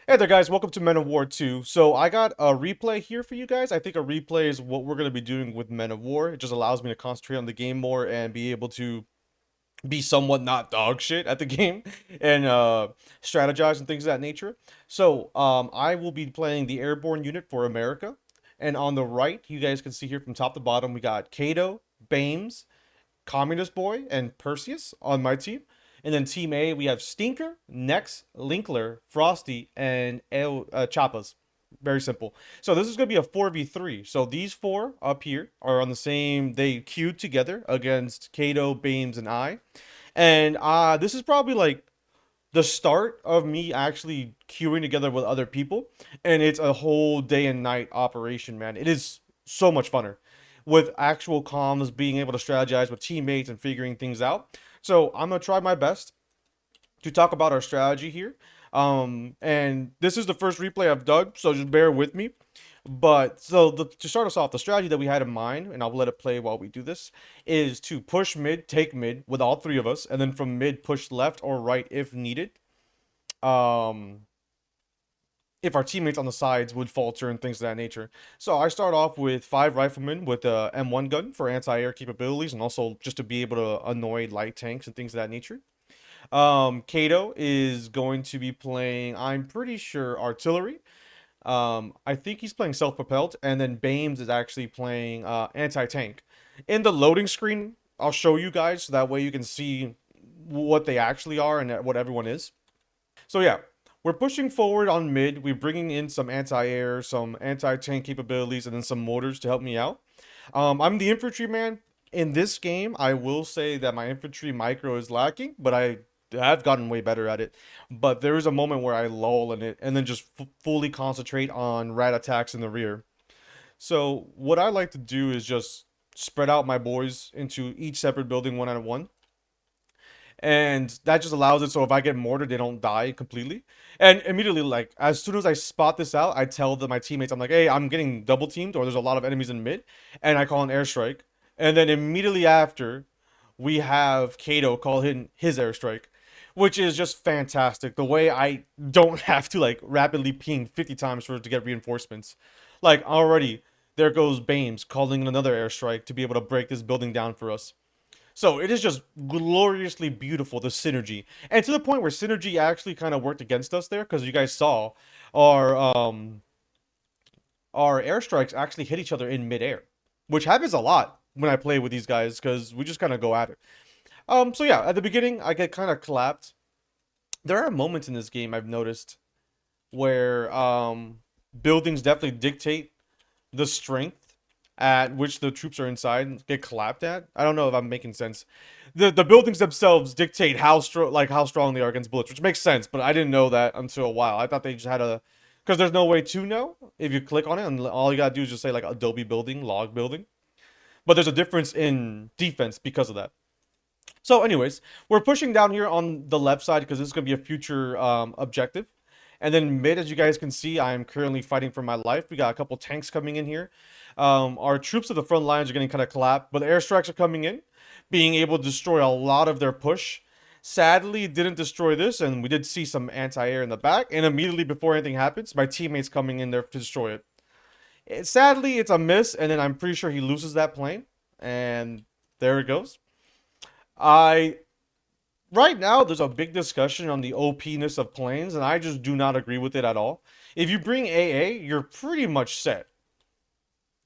Hey there, guys. Welcome to Men of War 2. So I got a replay here for you guys. I think a replay is what we're going to be doing with Men of War. It just allows me to concentrate on the game more and be able to be somewhat not dog shit at the game and strategize and things of that nature. So I will be playing the airborne unit for America. And on the right, you guys can see here from top to bottom, we got Cato, Bames, Communist Boy, and Perseus on my team. And then Team A, we have Stinker, Nex, Linkler, Frosty, and Chappas. Very simple. So this is going to be a 4v3. So these four up here are on the same, they queued together against Kato, Bames, and I. And this is probably like the start of me actually queuing together with other people. And it's a whole day and night operation, man. It is so much funner with actual comms, being able to strategize with teammates and figuring things out. So I'm gonna try my best to talk about our strategy here. And this is the first replay I've done, so just bear with me. But so to start us off, the strategy that we had in mind, and I'll let it play while we do this, is to push mid, take mid with all three of us, and then from mid push left or right if needed. Um, if our teammates on the sides would falter and things of that nature. So I start off with 5 riflemen with a M1 gun for anti-air capabilities and also just to be able to annoy light tanks and things of that nature. Kato is going to be playing, I'm pretty sure, artillery. I think he's playing self-propelled, and then Bames is actually playing anti-tank. In the loading screen, I'll show you guys so that way you can see what they actually are and what everyone is. So yeah, we're pushing forward on mid. We're bringing in some anti-air, some anti-tank capabilities, and then some mortars to help me out. I'm the infantryman. In this game, I will say that my infantry micro is lacking, but I've gotten way better at it. But there is a moment where I lull in it and then just fully concentrate on rat attacks in the rear. So what I like to do is just spread out my boys into each separate building one at one, and that just allows it so if I get mortared, they don't die completely. And immediately, like as soon as I spot this out, I tell my teammates, I'm like, "Hey, I'm getting double teamed, or there's a lot of enemies in mid," and I call an airstrike. And then immediately after, we have Kato call in his airstrike, which is just fantastic. The way I don't have to like rapidly ping 50 times for to get reinforcements, like already there goes Bames calling in another airstrike to be able to break this building down for us. So it is just gloriously beautiful, the synergy. And to the point where synergy actually kind of worked against us there, because you guys saw our our airstrikes actually hit each other in midair. Which happens a lot when I play with these guys, because we just kind of go at it. So yeah, at the beginning I get kind of clapped. There are moments in this game I've noticed where buildings definitely dictate the strength at which the troops are inside and get clapped at. I don't know if I'm making sense. The buildings themselves dictate how strong they are against bullets, which makes sense, but I didn't know that until a while. I thought they just had a because there's no way to know if you click on it and all you gotta do is just say like Adobe building, log building. But there's a difference in defense because of that. So, anyways, we're pushing down here on the left side because this is gonna be a future objective. And then mid, as you guys can see, I am currently fighting for my life. We got a couple tanks coming in here. Our troops at the front lines are getting kind of clapped, but the airstrikes are coming in, being able to destroy a lot of their push. Sadly, didn't destroy this, and we did see some anti-air in the back. And immediately before anything happens, my teammate's coming in there to destroy it. Sadly, it's a miss, and then I'm pretty sure he loses that plane. And there it goes. I Right now there's a big discussion on the OP-ness of planes, and I just do not agree with it at all. If you bring AA, you're pretty much set.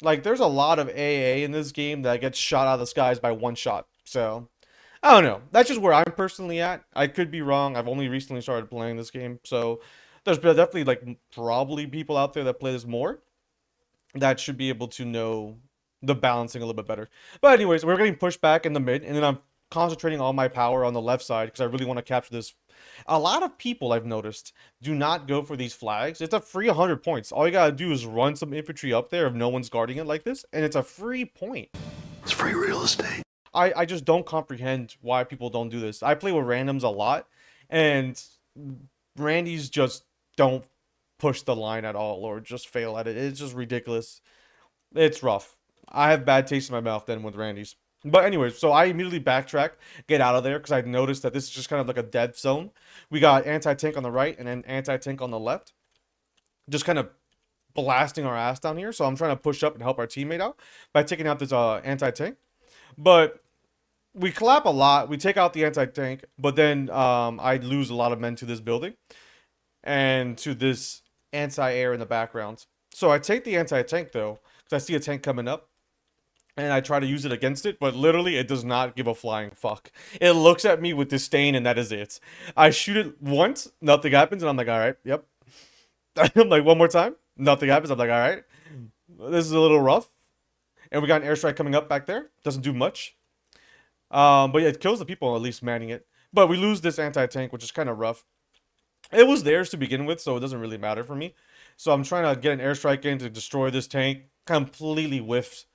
Like there's a lot of AA in this game that gets shot out of the skies by one shot. So I don't know. That's just where I'm personally at. I could be wrong. I've only recently started playing this game, so there's definitely like probably people out there that play this more that should be able to know the balancing a little bit better. But anyways, we're getting pushed back in the mid, and then I'm concentrating all my power on the left side because I really want to capture this. A lot of people I've noticed do not go for these flags. It's a free 100 points. All you gotta do is run some infantry up there if no one's guarding it like this, and it's a free point. It's free real estate. I just don't comprehend why people don't do this. I play with randoms a lot, and Randy's just don't push the line at all or just fail at it. It's just ridiculous. It's rough. I have bad taste in my mouth then with Randy's. But anyways, so I immediately backtrack, get out of there because I noticed that this is just kind of like a dead zone. We got anti-tank on the right and then anti-tank on the left. just kind of blasting our ass down here. So I'm trying to push up and help our teammate out by taking out this anti-tank. But we clap a lot. We take out the anti-tank, but then I lose a lot of men to this building and to this anti-air in the background. So I take the anti-tank though, because I see a tank coming up, and I try to use it against it, but literally it does not give a flying fuck. It looks at me with disdain, and that is it. I shoot it once, nothing happens, and I'm like, all right, yep. I'm like, one more time, nothing happens. I'm like, all right, this is a little rough. And we got an airstrike coming up back there. Doesn't do much. But yeah, it kills the people at least manning it. But we lose this anti-tank, which is kind of rough. It was theirs to begin with, so it doesn't really matter for me. So I'm trying to get an airstrike in to destroy this tank. Completely whiffed.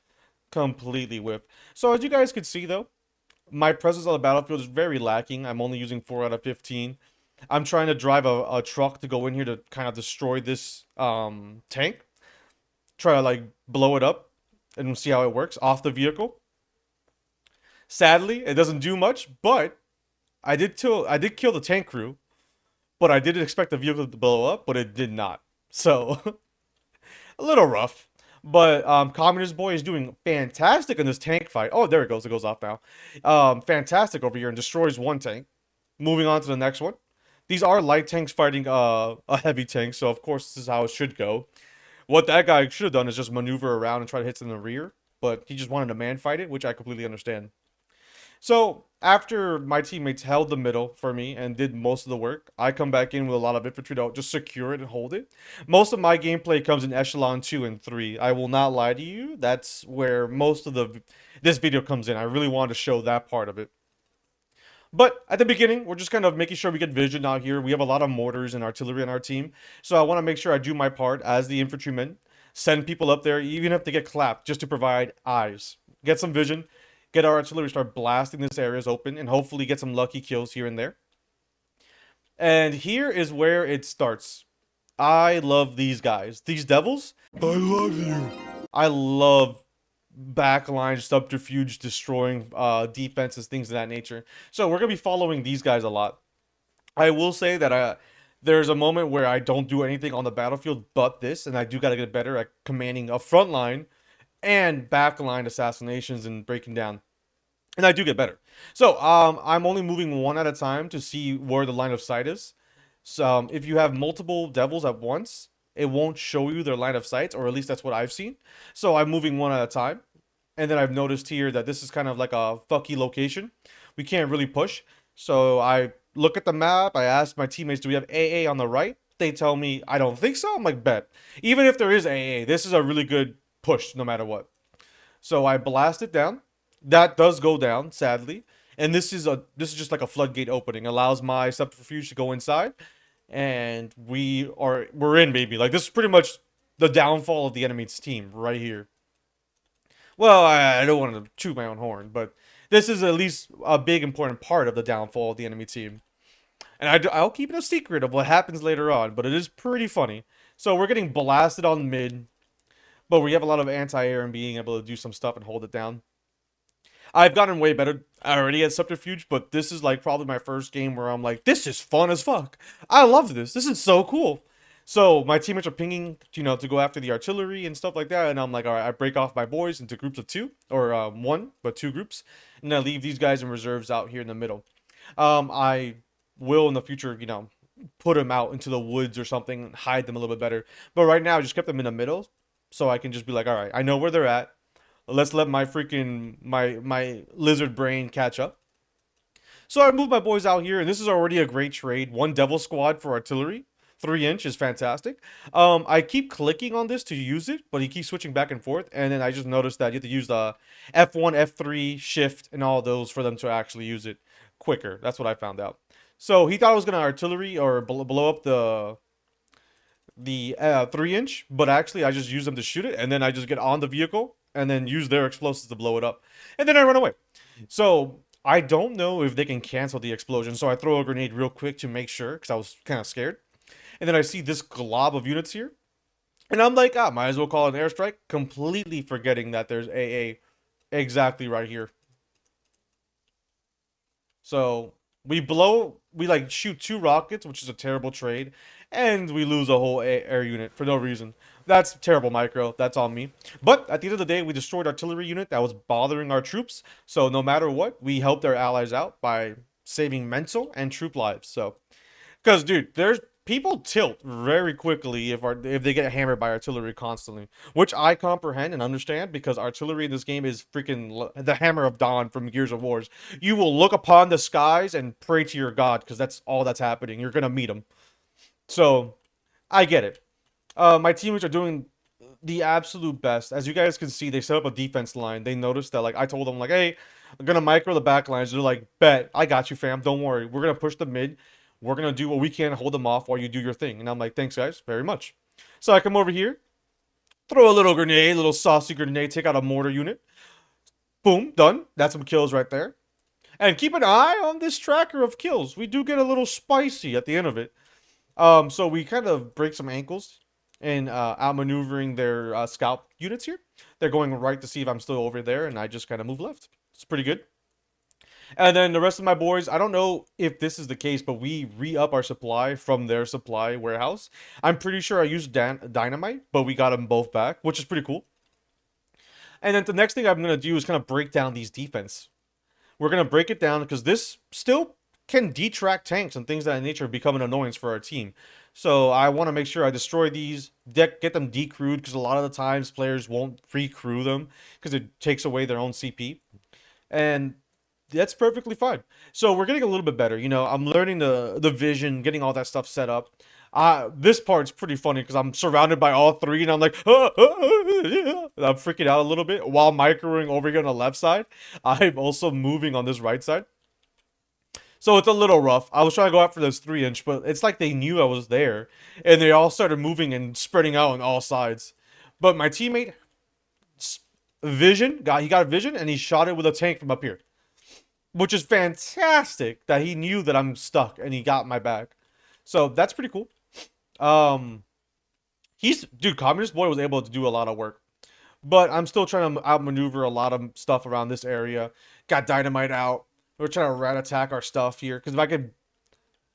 Completely whiffed. So as you guys could see, though, my presence on the battlefield is very lacking. I'm only using 4 out of 15. I'm trying to drive a truck to go in here to kind of destroy this tank. Try to, like, blow it up and see how it works off the vehicle. Sadly, it doesn't do much, but I did kill the tank crew, but I did expect the vehicle to blow up, but it did not. So a little rough. But Communist Boy is doing fantastic in this tank fight. Oh, there it goes. It goes off now. Fantastic over here and destroys one tank. Moving on to the next one. These are light tanks fighting a heavy tank, so of course this is how it should go. What that guy should have done is just maneuver around and try to hit in the rear, but he just wanted to man fight it, which I completely understand. So after my teammates held the middle for me and did most of the work, I come back in with a lot of infantry to just secure it and hold it. Most of my gameplay comes in echelon 2 and 3. I will not lie to you. That's where most of this video comes in. I really wanted to show that part of it. But at the beginning, we're just kind of making sure we get vision out here. We have a lot of mortars and artillery on our team. So I want to make sure I do my part as the infantryman. Send people up there, even if they get clapped, just to provide eyes. Get some vision. Get our artillery, start blasting this areas open, and hopefully get some lucky kills here and there. And here is where it starts. I love these guys. These devils. I love you. I love backline subterfuge, destroying defenses, things of that nature. So we're going to be following these guys a lot. I will say that there's a moment where I don't do anything on the battlefield but this, and I do got to get better at commanding a front line and backline assassinations and breaking down. And I do get better. So I'm only moving one at a time to see where the line of sight is. So if you have multiple devils at once, it won't show you their line of sight, or at least that's what I've seen. So I'm moving one at a time. And then I've noticed here that this is kind of like a fucky location. We can't really push. So I look at the map. I ask my teammates, do we have AA on the right? They tell me, I don't think so. I'm like, bet. Even if there is AA, this is a really good push no matter what. So I blast it down. That does go down, sadly. And this is just like a floodgate opening. Allows my subterfuge to go inside. And we're in, baby. Like, this is pretty much the downfall of the enemy's team right here. Well, I don't want to chew my own horn, but this is at least a big important part of the downfall of the enemy team. And I'll keep it a secret of what happens later on, but it is pretty funny. So we're getting blasted on mid, but we have a lot of anti-air and being able to do some stuff and hold it down. I've gotten way better already at subterfuge, but this is like probably my first game where I'm like, this is fun as fuck. I love this. This is so cool. So my teammates are pinging, to go after the artillery and stuff like that, and I'm like, all right, I break off my boys into groups of 2, or 1, but 2 groups, and I leave these guys in reserves out here in the middle. I will in the future, put them out into the woods or something, and hide them a little bit better. But right now, I just kept them in the middle, so I can just be like, all right, I know where they're at. Let's let my freaking my lizard brain catch up. So I moved my boys out here, and this is already a great trade. 1 devil squad for artillery. 3-inch is fantastic. I keep clicking on this to use it, but he keeps switching back and forth. And then I just noticed that you have to use the F1, F3, shift, and all those for them to actually use it quicker. That's what I found out. So he thought I was going to artillery or blow up the 3-inch, but actually I just use them to shoot it, and then I just get on the vehicle and then use their explosives to blow it up. And then I run away. So I don't know if they can cancel the explosion, so I throw a grenade real quick to make sure, because I was kind of scared. And then I see this glob of units here. And I'm like, might as well call it an airstrike. Completely forgetting that there's AA exactly right here. So we blow we like shoot 2 rockets, which is a terrible trade, and we lose a whole air unit for no reason. That's terrible micro. That's on me. But at the end of the day, we destroyed artillery unit that was bothering our troops. So no matter what, we helped our allies out by saving mental and troop lives. So, because dude, there's people tilt very quickly if they get hammered by artillery constantly, which I comprehend and understand because artillery in this game is freaking the hammer of dawn from Gears of Wars. You will look upon the skies and pray to your god because that's all that's happening. You're gonna meet him. So I get it. My teammates are doing the absolute best. As you guys can see, they set up a defense line. They noticed that, like, I told them, like, hey, I'm gonna micro the back lines. They're like, bet, I got you, fam. Don't worry. We're gonna push the mid. We're gonna do what we can, hold them off while you do your thing. And I'm like, thanks, guys, very much. So I come over here, throw a little grenade, a little saucy grenade, take out a mortar unit. Boom, done. That's some kills right there. And keep an eye on this tracker of kills. We do get a little spicy at the end of it. So we kind of break some ankles and outmaneuvering their scout units here. They're going right to see if I'm still over there, and I just kind of move left. It's pretty good. And then the rest of my boys, I don't know if this is the case, but we re-up our supply from their supply warehouse. I'm pretty sure I used dynamite, but we got them both back, which is pretty cool. And then the next thing I'm going to do is kind of break down these defense. We're going to break it down because this still can detract tanks and things of that nature become an annoyance for our team. So I want to make sure I destroy these, get them decrewed because a lot of the times players won't recrew them because it takes away their own CP. And that's perfectly fine. So we're getting a little bit better. You know, I'm learning the vision, getting all that stuff set up. This part's pretty funny because I'm surrounded by all three, and I'm like, I'm freaking out a little bit while microing over here on the left side. I'm also moving on this right side. So it's a little rough. I was trying to go out for those 3-inch, but it's like they knew I was there, and they all started moving and spreading out on all sides. But my teammate, he got a vision, and he shot it with a tank from up here, which is fantastic that he knew that I'm stuck and he got my back. So that's pretty cool. Um, dude, Communist Boy was able to do a lot of work, but I'm still trying to outmaneuver a lot of stuff around this area. Got dynamite out. We're trying to rat attack our stuff here because if I could,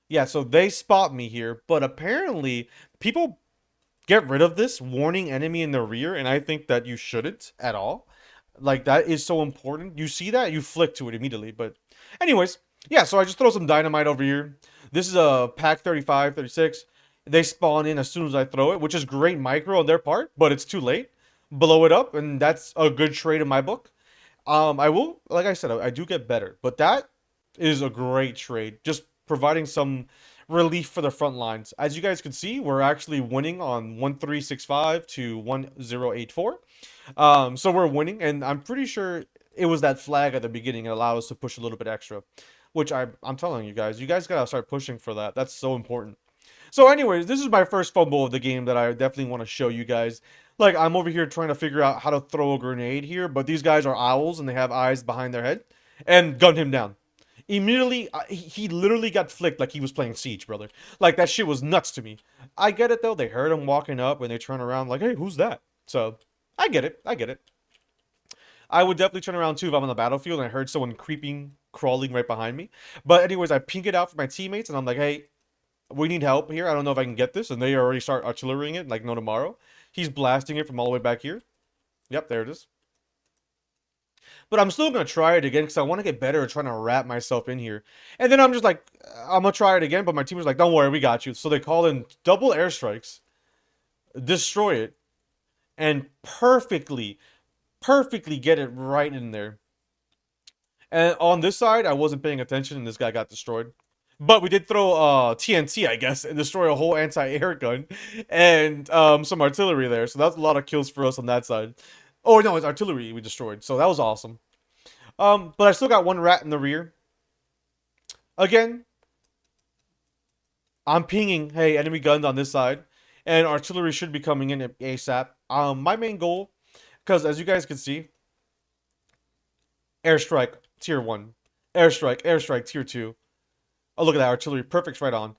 yeah. So they spot me here, but apparently people get rid of this warning enemy in the rear, and I think that you shouldn't at all. Like, that is so important. You see that, you flick to it immediately. But anyways, yeah, so I just throw some dynamite over here. This is a pack 35, 36. They spawn in as soon as I throw it, which is great micro on their part, but it's too late. Blow it up, and that's a good trade in my book. I will, like I said, I do get better, but that is a great trade. Just providing some relief for the front lines. As you guys can see, we're actually winning on 1365 to 1084. So we're winning, and I'm pretty sure it was that flag at the beginning that allowed us to push a little bit extra, which I'm telling you guys gotta start pushing for that. That's so important. So anyways, this is my first fumble of the game that I definitely want to show you guys. Like, I'm over here trying to figure out how to throw a grenade here, but these guys are owls and they have eyes behind their head, and gunned him down. Immediately, he literally got flicked like he was playing Siege, brother. Like, that shit was nuts to me. I get it, though. They heard him walking up, and they turn around like, hey, who's that? So, I get it. I get it. I would definitely turn around, too, if I'm on the battlefield and I heard someone crawling right behind me. But anyways, I ping it out for my teammates, and I'm like, hey, we need help here. I don't know if I can get this. And they already start artillerying it like no tomorrow. He's blasting it from all the way back here. Yep, there it is. But I'm still going to try it again because I want to get better at trying to wrap myself in here. And then I'm just like, I'm going to try it again. But my team was like, don't worry, we got you. So they call in double airstrikes, destroy it, and perfectly get it right in there. And on this side, I wasn't paying attention and this guy got destroyed. But we did throw TNT, I guess, and destroy a whole anti-air gun and some artillery there. So that's a lot of kills for us on that side. Oh, no, it's artillery we destroyed. So that was awesome. But I still got one rat in the rear. Again, I'm pinging, hey, enemy guns on this side. And artillery should be coming in ASAP. My main goal, because as you guys can see, airstrike, tier 1. Airstrike, tier 2. Oh, look at that artillery. Perfect right on.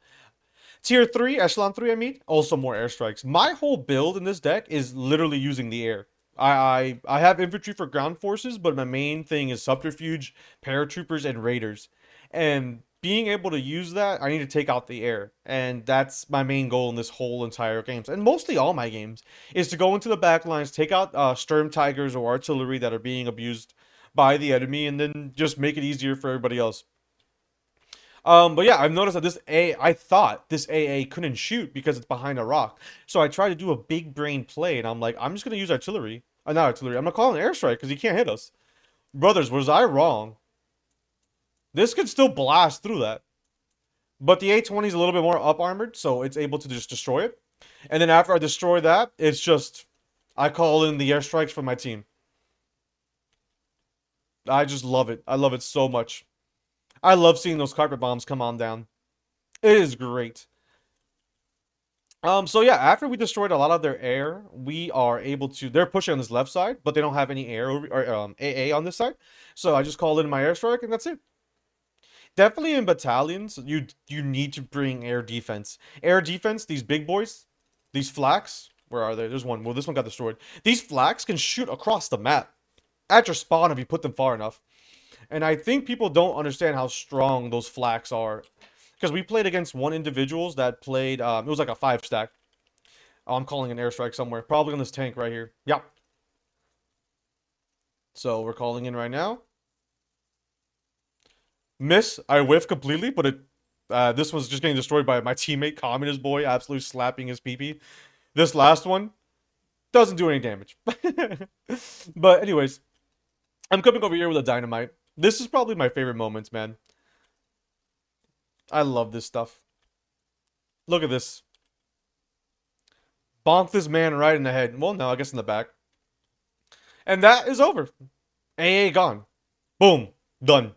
Tier 3, Echelon 3, I mean, also more airstrikes. My whole build in this deck is literally using the air. I have infantry for ground forces, but my main thing is subterfuge, paratroopers, and raiders. And being able to use that, I need to take out the air. And that's my main goal in this whole entire games. And mostly all my games is to go into the back lines, take out Sturm Tigers or artillery that are being abused by the enemy, and then just make it easier for everybody else. But yeah, I've noticed that I thought this AA couldn't shoot because it's behind a rock. So I tried to do a big brain play, and I'm like, I'm just gonna use artillery. Not artillery. I'm gonna call an airstrike because he can't hit us. Brothers, was I wrong? This could still blast through that. But the A-20 is a little bit more up armored, so it's able to just destroy it. And then after I destroy that, it's just I call in the airstrikes for my team. I just love it. I love it so much. I love seeing those carpet bombs come on down. It is great. So yeah, after we destroyed a lot of their air, we are able to. They're pushing on this left side, but they don't have any air or AA on this side. So I just call in my airstrike, and that's it. Definitely in battalions, you need to bring air defense. Air defense, these big boys, these flaks. Where are they? There's one. Well, this one got destroyed. These flaks can shoot across the map at your spawn if you put them far enough. And I think people don't understand how strong those flaks are. Because we played against one individuals that played, it was like a 5 stack. Oh, I'm calling an airstrike somewhere. Probably on this tank right here. Yep. So we're calling in right now. Miss. I whiff completely, but this was just getting destroyed by my teammate, Communist Boy, absolutely slapping his pee-pee. This last one doesn't do any damage. But anyways, I'm coming over here with a dynamite. This is probably my favorite moments, man. I love this stuff. Look at this. Bonk this man right in the head. Well, no, I guess in the back. And that is over. AA gone. Boom. Done.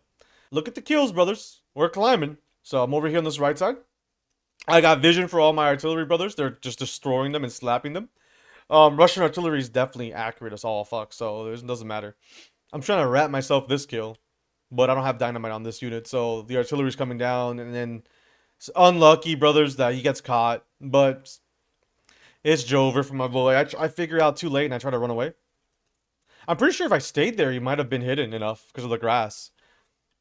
Look at the kills, brothers. We're climbing. So I'm over here on this right side. I got vision for all my artillery brothers. They're just destroying them and slapping them. Russian artillery is definitely accurate as all fuck, so it doesn't matter. I'm trying to wrap myself this kill, but I don't have dynamite on this unit, so the artillery's coming down, and then it's unlucky, brothers, that he gets caught, but it's Jover for my boy. I figure out too late and I try to run away. I'm pretty sure if I stayed there, he might have been hidden enough because of the grass.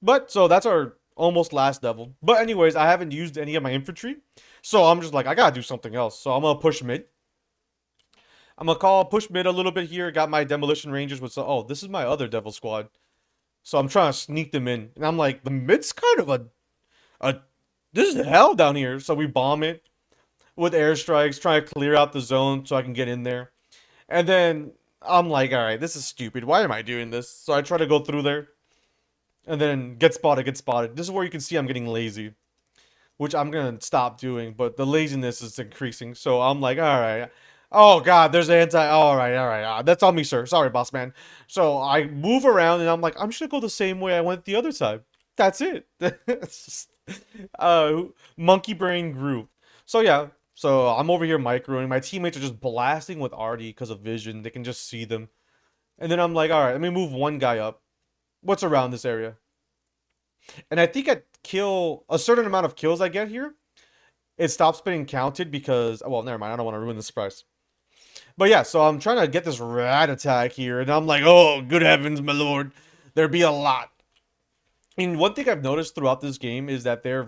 But, so that's our almost last devil. But anyways, I haven't used any of my infantry, so I'm just like, I gotta do something else. So I'm gonna push mid. I'm gonna call push mid a little bit here. Got my demolition rangers with some. Oh, this is my other devil squad. So I'm trying to sneak them in, and I'm like, the mid's kind of a. This is hell down here. So we bomb it with airstrikes, trying to clear out the zone so I can get in there. And then I'm like, all right, this is stupid. Why am I doing this? So I try to go through there, and then get spotted, get spotted. This is where you can see I'm getting lazy, which I'm gonna stop doing, but the laziness is increasing. So I'm like, all right. Oh God, there's anti. All right. That's on me, sir. Sorry, boss man. So I move around and I'm like, I'm just gonna go the same way I went the other side. That's it. It's just, monkey brain group. So yeah. So I'm over here microing. My teammates are just blasting with Artie because of vision. They can just see them. And then I'm like, all right, let me move one guy up. What's around this area? And I think I kill a certain amount of kills I get here, it stops being counted because, well, never mind. I don't want to ruin the surprise. But yeah, so I'm trying to get this rat attack here, and I'm like, oh, good heavens, my lord, there be a lot. And one thing I've noticed throughout this game is that their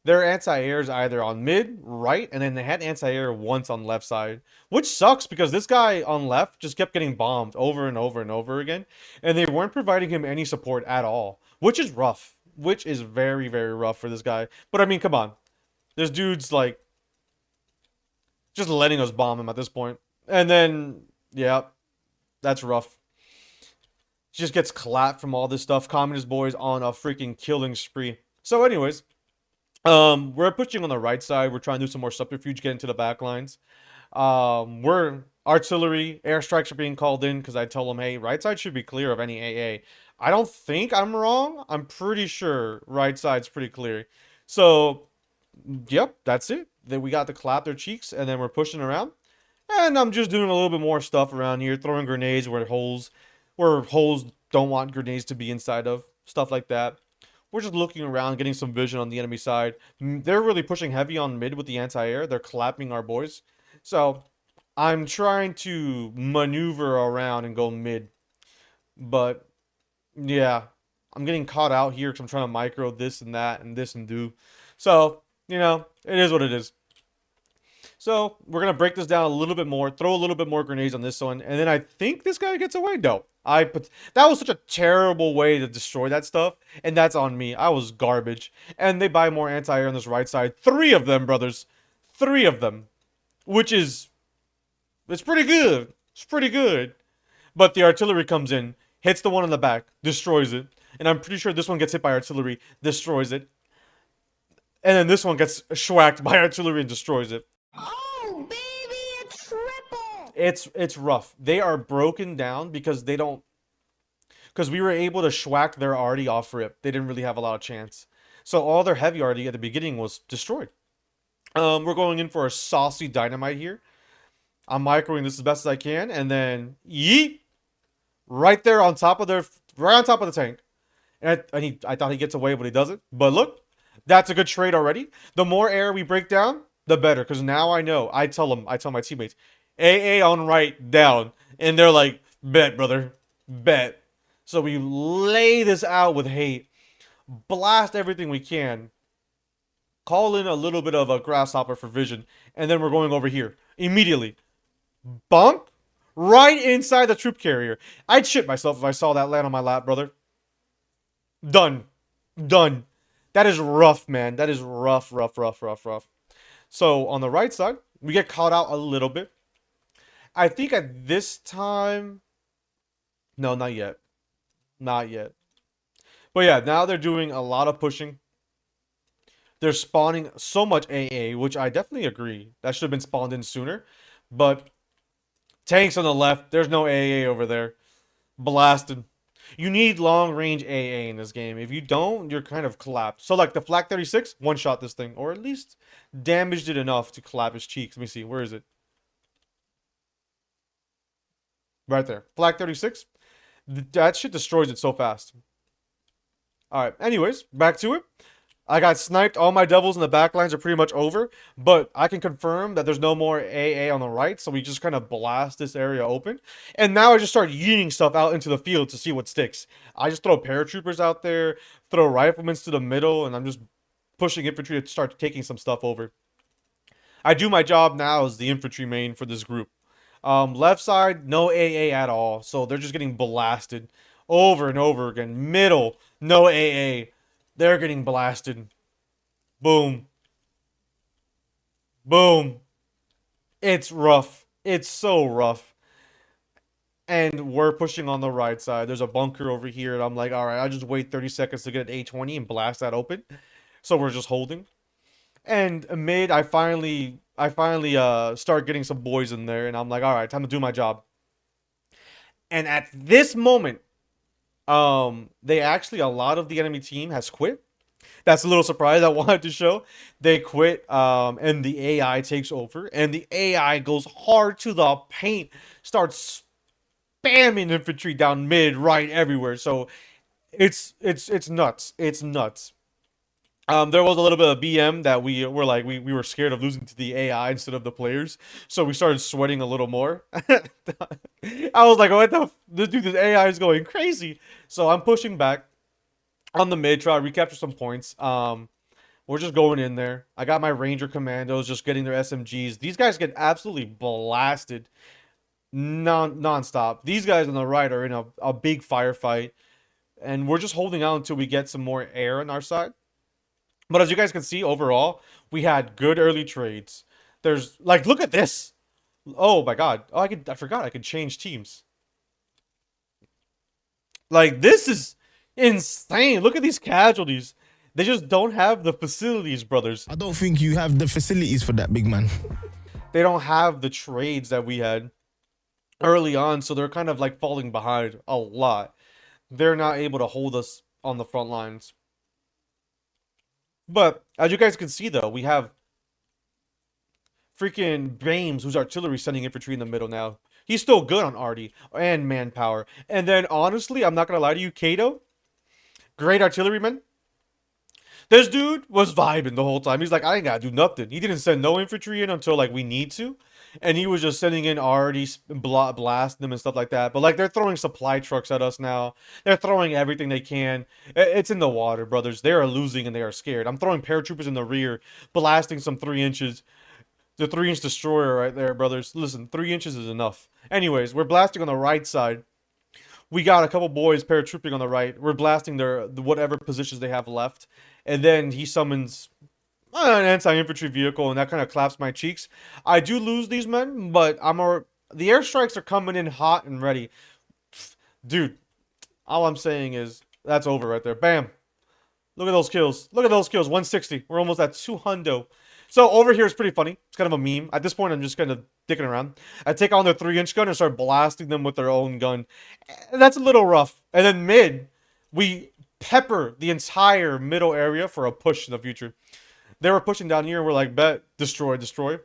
anti-air is either on mid, right, and then they had anti-air once on left side, which sucks because this guy on left just kept getting bombed over and over and over again, and they weren't providing him any support at all, which is rough, which is very, very rough for this guy. But I mean, come on, this dude's like just letting us bomb him at this point. And then, yeah, that's rough. Just gets clapped from all this stuff. Communist boys on a freaking killing spree. So, anyways, we're pushing on the right side. We're trying to do some more subterfuge, get into the back lines. We're artillery, airstrikes are being called in because I tell them, hey, right side should be clear of any AA. I don't think I'm wrong. I'm pretty sure right side's pretty clear. So, yep, that's it. Then we got to clap their cheeks, and then we're pushing around. And I'm just doing a little bit more stuff around here, throwing grenades where holes don't want grenades to be inside of, stuff like that. We're just looking around, getting some vision on the enemy side. They're really pushing heavy on mid with the anti-air. They're clapping our boys. So I'm trying to maneuver around and go mid. But yeah, I'm getting caught out here because I'm trying to micro this and that and this and do. So, it is what it is. So we're gonna break this down a little bit more, throw a little bit more grenades on this one, and then I think this guy gets away. No, that was such a terrible way to destroy that stuff, and that's on me. I was garbage. And they buy more anti-air on this right side. 3 of them, brothers, 3 of them, which is it's pretty good. It's pretty good. But the artillery comes in, hits the one in the back, destroys it, and I'm pretty sure this one gets hit by artillery, destroys it, and then this one gets schwacked by artillery and destroys it. Oh, baby, a triple! It's rough. They are broken down because they don't because we were able to schwack their arty off rip. They didn't really have a lot of chance. So all their heavy arty at the beginning was destroyed. We're going in for a saucy dynamite here. I'm microing this as best as I can, and then yeet right there on top of right on top of the tank. And I thought he gets away, but he doesn't. But look, that's a good trade already. The more air we break down, the better. Because now I know. I tell my teammates, AA on right down. And they're like, bet, brother. Bet. So we lay this out with hate. Blast everything we can. Call in a little bit of a grasshopper for vision. And then we're going over here. Immediately. Bump. Right inside the troop carrier. I'd shit myself if I saw that land on my lap, brother. Done. Done. That is rough, man. That is rough, rough, rough, rough, rough. So on the right side, we get caught out a little bit. I think at this time... No, not yet. Not yet. But yeah, now they're doing a lot of pushing. They're spawning so much AA, which I definitely agree. That should have been spawned in sooner. But tanks on the left. There's no AA over there. Blasted. You need long range AA in this game. If you don't, you're kind of collapsed. So like the Flak 36, one-shot this thing. Or at least damaged it enough to collapse his cheeks. Let me see. Where is it? Right there. Flak 36. That shit destroys it so fast. Alright, anyways, back to it. I got sniped. All my devils in the backlines are pretty much over. But I can confirm that there's no more AA on the right. So we just kind of blast this area open. And now I just start yeeting stuff out into the field to see what sticks. I just throw paratroopers out there. Throw riflemen to the middle. And I'm just pushing infantry to start taking some stuff over. I do my job now as the infantry main for this group. Left side, no AA at all. So they're just getting blasted over and over again. Middle, no AA. They're getting blasted. Boom. Boom. It's rough. It's so rough. And we're pushing on the right side. There's a bunker over here. And I'm like, all right, I'll just wait 30 seconds to get an A20 and blast that open. So we're just holding. And mid, I finally start getting some boys in there. And I'm like, all right, time to do my job. And at this moment, they actually, a lot of the enemy team has quit. That's a little surprise I wanted to show. They quit, and the AI takes over, and the AI goes hard to the paint, starts spamming infantry down mid, right, everywhere. So it's nuts. It's nuts. There was a little bit of BM that we were like we were scared of losing to the AI instead of the players, so we started sweating a little more. I was like, "What the? This AI is going crazy." So I'm pushing back on the mid, try to recapture some points. We're just going in there. I got my Ranger Commandos just getting their SMGs. These guys get absolutely blasted non-stop. These guys on the right are in a big firefight, and we're just holding out until we get some more air on our side. But as you guys can see, overall, we had good early trades. There's, like, look at this. Oh my god. Oh, I forgot I could change teams. Like, this is insane. Look at these casualties. They just don't have the facilities, brothers. I don't think you have the facilities for that, big man. They don't have the trades that we had early on, so they're kind of like falling behind a lot. They're not able to hold us on the front lines. But as you guys can see, though, we have freaking Bames, who's artillery, sending infantry in the middle now. He's still good on arty and manpower. And then, honestly, I'm not going to lie to you, Kato, great artilleryman. This dude was vibing the whole time. He's like, I ain't gotta do nothing. He didn't send no infantry in until like we need to, and he was just sending in already blasting them and stuff like that. But like they're throwing supply trucks at us now. They're throwing everything they can. It's in the water, brothers. They are losing and they are scared. I'm throwing paratroopers in the rear, blasting some 3 inches. The 3 inch destroyer right there, brothers. Listen, 3 inches is enough. Anyways, we're blasting on the right side. We got a couple boys paratrooping on the right. We're blasting their whatever positions they have left, and then he summons an anti-infantry vehicle, and that kind of claps my cheeks. I do lose these men, but the airstrikes are coming in hot and ready, dude. All I'm saying is that's over right there. Bam. Look at those kills. Look at those kills. 160. We're almost at 200. So over here is pretty funny. It's kind of a meme. At this point, I'm just kind of dicking around. I take on their 3 inch gun and start blasting them with their own gun. And that's a little rough. And then mid, we pepper the entire middle area for a push in the future. They were pushing down here and we're like, bet, destroy, destroy.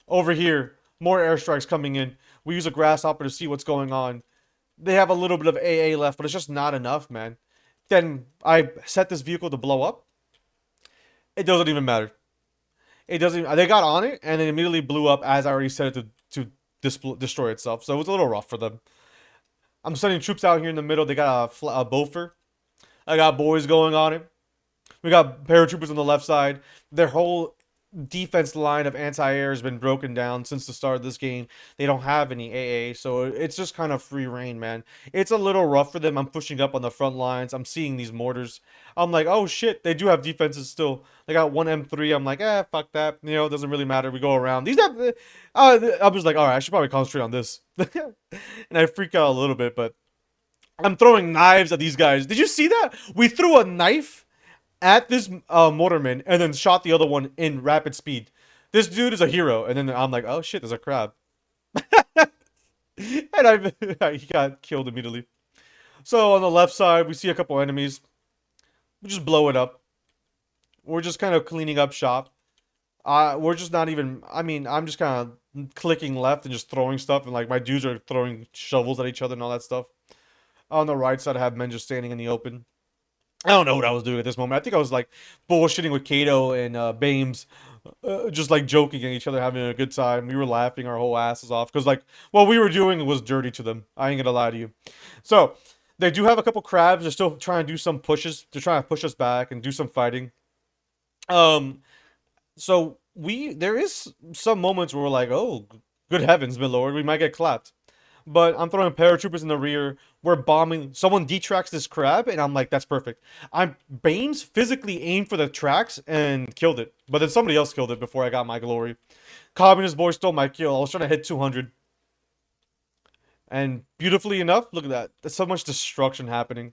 Over here, more airstrikes coming in. We use a grasshopper to see what's going on. They have a little bit of AA left, but it's just not enough, man. Then I set this vehicle to blow up. It doesn't even matter. It doesn't. They got on it and it immediately blew up as I already set it to destroy itself. So it was a little rough for them. I'm sending troops out here in the middle. They got a Bofer. I got boys going on it. We got paratroopers on the left side. Their whole defense line of anti-air has been broken down since the start of this game. They don't have any AA, so it's just kind of free reign, man. It's a little rough for them. I'm pushing up on the front lines. I'm seeing these mortars. I'm like, oh shit, they do have defenses still. They got one M3. I'm like, fuck that. You know, it doesn't really matter. We go around. These have, I was like, all right, I should probably concentrate on this. And I freak out a little bit, but I'm throwing knives at these guys. Did you see that? We threw a knife at this mortarman and then shot the other one in rapid speed. This dude is a hero. And then I'm like, oh shit, there's a crab. And he got killed immediately. So on the left side, we see a couple enemies. We just blow it up. We're just kind of cleaning up shop. We're just not even, I mean, I'm just kind of clicking left and just throwing stuff. And like my dudes are throwing shovels at each other and all that stuff. On the right side, I have men just standing in the open. I don't know what I was doing at this moment. I think I was like bullshitting with Kato and Bames, just like joking at each other, having a good time. We were laughing our whole asses off because like what we were doing was dirty to them. I ain't gonna lie to you. So they do have a couple crabs. They're still trying to do some pushes. They're trying to push us back and do some fighting. Um, so there is some moments where we're like, oh, good heavens, my lord, we might get clapped. But I'm throwing paratroopers in the rear. We're bombing. Someone detracks this crab, and I'm like, that's perfect. Baines physically aimed for the tracks and killed it. But then somebody else killed it before I got my glory. Communist boy stole my kill. I was trying to hit 200. And beautifully enough, look at that. There's so much destruction happening.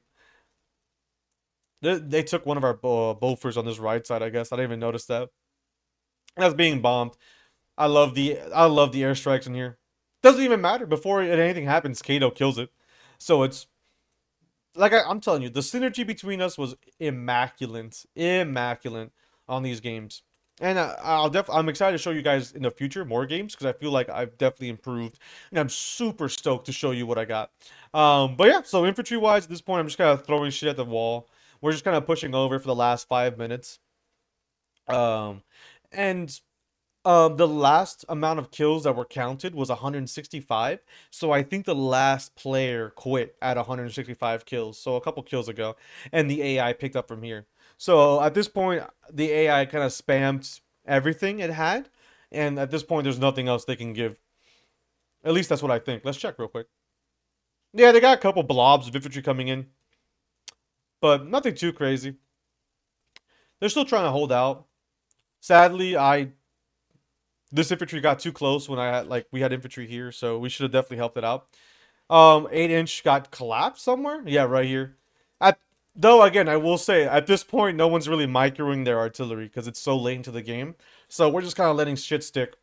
They took one of our Bofers on this right side, I guess. I didn't even notice that. That's being bombed. I love the airstrikes in here. Doesn't even matter. Before anything happens, Kato kills it. So it's like I'm telling you, the synergy between us was immaculate, immaculate on these games. And I'm excited to show you guys in the future more games because I feel like I've definitely improved, and I'm super stoked to show you what I got. But yeah, so infantry wise, at this point, I'm just kind of throwing shit at the wall. We're just kind of pushing over for the last 5 minutes. Um, and the last amount of kills that were counted was 165. So I think the last player quit at 165 kills. So a couple kills ago. And the AI picked up from here. So at this point, the AI kind of spammed everything it had. And at this point, there's nothing else they can give. At least that's what I think. Let's check real quick. Yeah, they got a couple blobs of infantry coming in. But nothing too crazy. They're still trying to hold out. Sadly, this infantry got too close when we had infantry here, so we should have definitely helped it out. 8 inch got collapsed somewhere. Yeah, right here. Though again, I will say at this point, no one's really microing their artillery because it's so late into the game. So we're just kind of letting shit stick.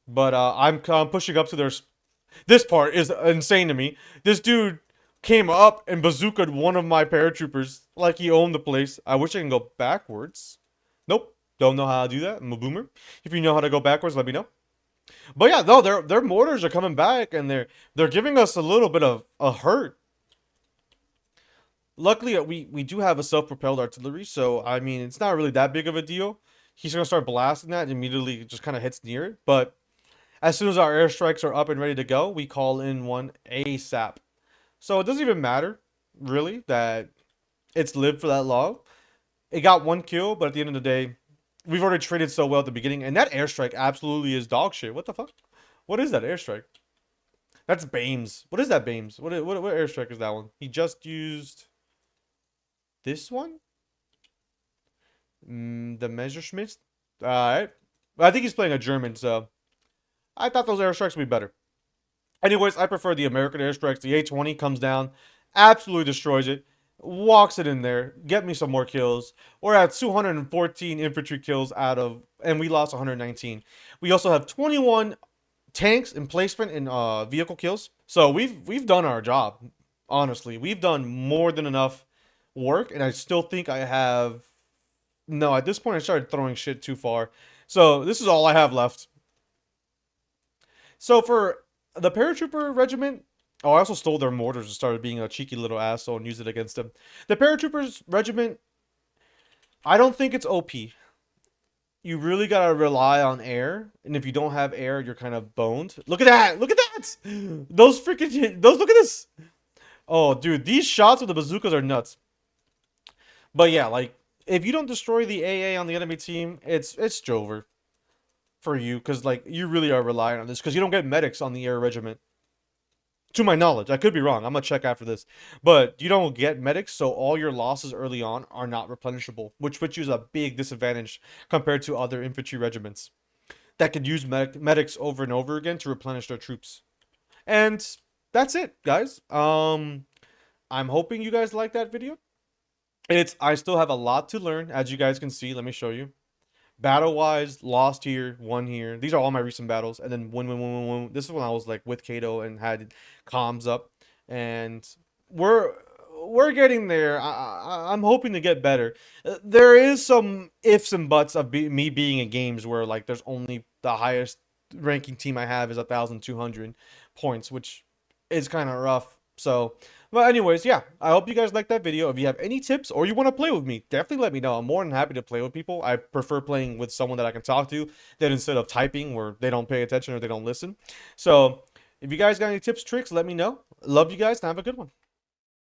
But I'm pushing up to their. This part is insane to me. This dude came up and bazookaed one of my paratroopers like he owned the place. I wish I can go backwards. Nope. Don't know how to do that. I'm a boomer. If you know how to go backwards, let me know. But yeah, no, their mortars are coming back and they're giving us a little bit of a hurt. Luckily, we do have a self-propelled artillery, so I mean, it's not really that big of a deal. He's gonna start blasting that and immediately just kind of hits near it. But as soon as our airstrikes are up and ready to go, we call in one ASAP. So it doesn't even matter, really, that it's lived for that long. It got one kill, but at the end of the day, we've already traded so well at the beginning, and that airstrike absolutely is dog shit. What the fuck? What is that airstrike? That's Bames. What is that Bames? What airstrike is that one? He just used this one? The Messerschmitt? Alright. I think he's playing a German, so I thought those airstrikes would be better. Anyways, I prefer the American airstrikes. The A-20 comes down, absolutely destroys it, walks it in there, get me some more kills. We're at 214 infantry kills out of, and we lost 119. We also have 21 tanks in placement in vehicle kills. So we've done our job. Honestly, we've done more than enough work, and I still think I have. No, at this point I started throwing shit too far. So this is all I have left. So for the paratrooper regiment, oh, I also stole their mortars and started being a cheeky little asshole and used it against them. The paratroopers regiment, I don't think it's OP. You really gotta rely on air, and if you don't have air, you're kind of boned. Look at that! Look at that! Those freaking those. Look at this! Oh, dude, these shots with the bazookas are nuts. But yeah, like if you don't destroy the AA on the enemy team, it's Jover for you, because like you really are relying on this, because you don't get medics on the air regiment. To my knowledge, I could be wrong. I'm gonna check after this, but you don't get medics, so all your losses early on are not replenishable, which puts you at a big disadvantage compared to other infantry regiments that could use medics over and over again to replenish their troops. And that's it, guys. I'm hoping you guys like that video. I still have a lot to learn, as you guys can see. Let me show you. Battle wise, lost here, won here. These are all my recent battles, and then win. This is when I was like with Kato and had comms up, and we're we're getting there. I'm hoping to get better. There is some ifs and buts of me being in games where like there's only the highest ranking team I have is 1,200 points, which is kind of rough. So, but anyways, yeah, I hope you guys liked that video. If you have any tips or you want to play with me, definitely let me know. I'm more than happy to play with people. I prefer playing with someone that I can talk to than instead of typing where they don't pay attention or they don't listen. So, if you guys got any tips, tricks, let me know. Love you guys and have a good one.